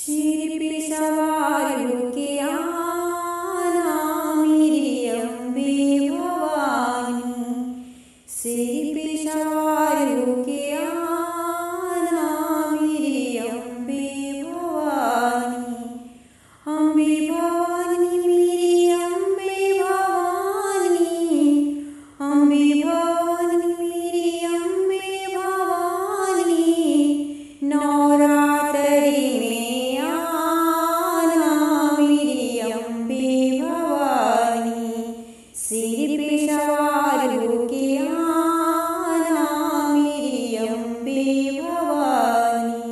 सिर पे सवार होके आना मेरी अम्बे भवानी, सिर पे सवार होके आना मेरी अम्बे भवानी। अम्बे भवानी मेरी अम्बे भवानी, अम्बे भवानी मेरी अम्बे भवानी। नवरात्रि में आना मेरी अम्बे भवानी, सिर पे सवार होके आना मेरी अम्बे भवानी।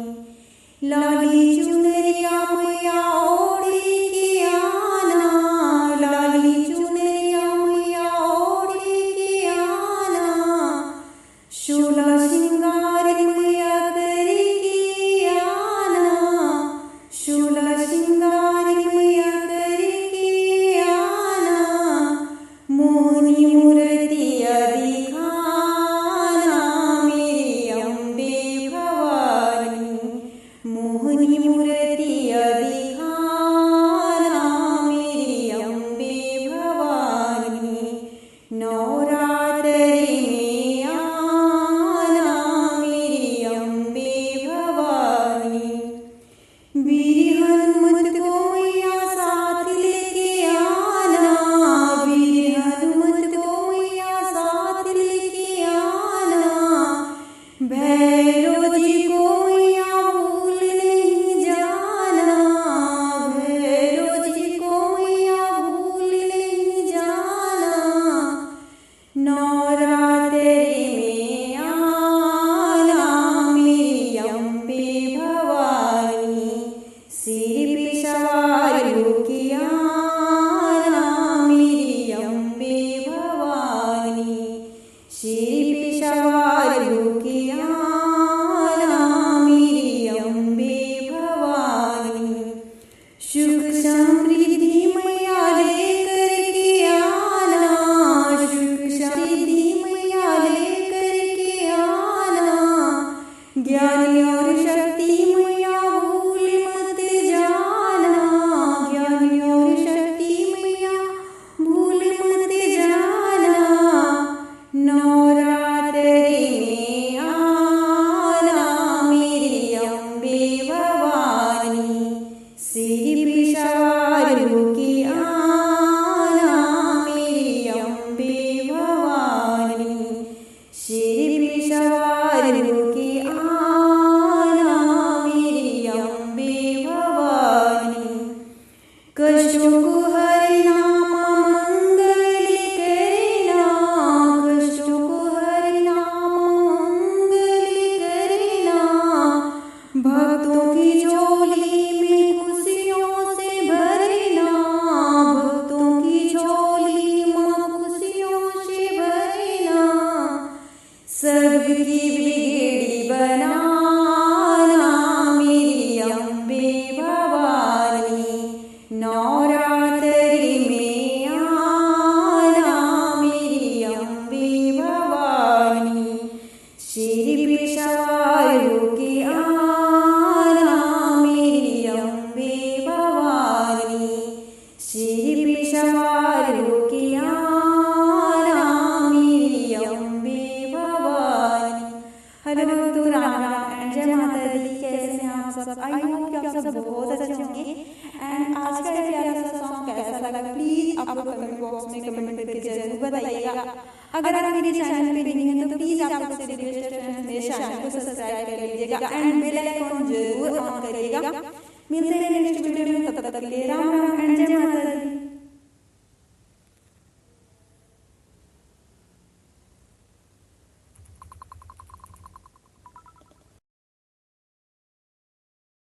लाली चुनरिया मैया ओढ़ के आना, लाली चुनरिया मैया ओढ़ के आना। शोला श्रृंगार मैया करके आना, शोला श्रृंगार मैया करके आना। मोहनी मूर्तिया दिखाना मेरी अम्बे भवानी, मोहनी मूर्तिया दिखाना मेरी अम्बे भवानी। नवरात्रि में आना मेरी अम्बे भवानी। वीर हनुमत को मैया साथ लेके आना, वीर हनुमत को मैया साथ लेके आना। भैरव जी को मैया भूल नहीं जाना, भैरव जी को मैया भूल नहीं जाना। नवरात्रि में आना मेरी अम्बे भवानी, सिर पे सवार होके आना मेरी अम्बे भवानी, सिर पे सवार होके आना मेरी अम्बे भवानी। सुख समृद्धि मैया लेकर के आना, सुख समृद्धि मैया लेकर के आना। ज्ञान और शक्ति मैया भूल मत जाना, ज्ञान और शक्ति मैया भूल मत जाना। नवरात्रि में आना मेरी अम्बे भवानी, सिर पे सवार होके आना मेरी अम्बे भवानी, सिर पे सवार होके आना मेरी अम्बे भवानी। कष्टों को हरना मंगल करना, कष्टों को हरना मंगल करना। भक्तों की झोली में खुशियों से भरना, भक्तों की झोली में खुशियों से भरना। सबकी बिगड़ी बनाना मेरी अम्बे भवानी। नवरात्रि में आना मेरी अम्बे भवानी, सिर पे सवार होके आना मेरी अम्बे भवानी, सिर पे सवार होके आना मेरी अम्बे भवानी। हेलो दोस्तों, राम राम एंड जय माता दी। कैसे हैं आप सब? आई होप कि आप सब बहुत अच्छे होंगे। एंड आज का ये प्यारा सा सॉन्ग कैसा लगा प्लीज आप लोग कमेंट बॉक्स में कमेंट करके जरूर बताइएगा। अगर आप मेरे चैनल पे नहीं हैं तो प्लीज आप सबसे रिक्वेस्ट है मेरे चैनल को सब्सक्राइब कर लीजिएगा एंड बेल आइकन जरूर ऑन करिएगा। मिलते हैं नेक्स्ट वीडियो में, तब तक के लिए राम राम।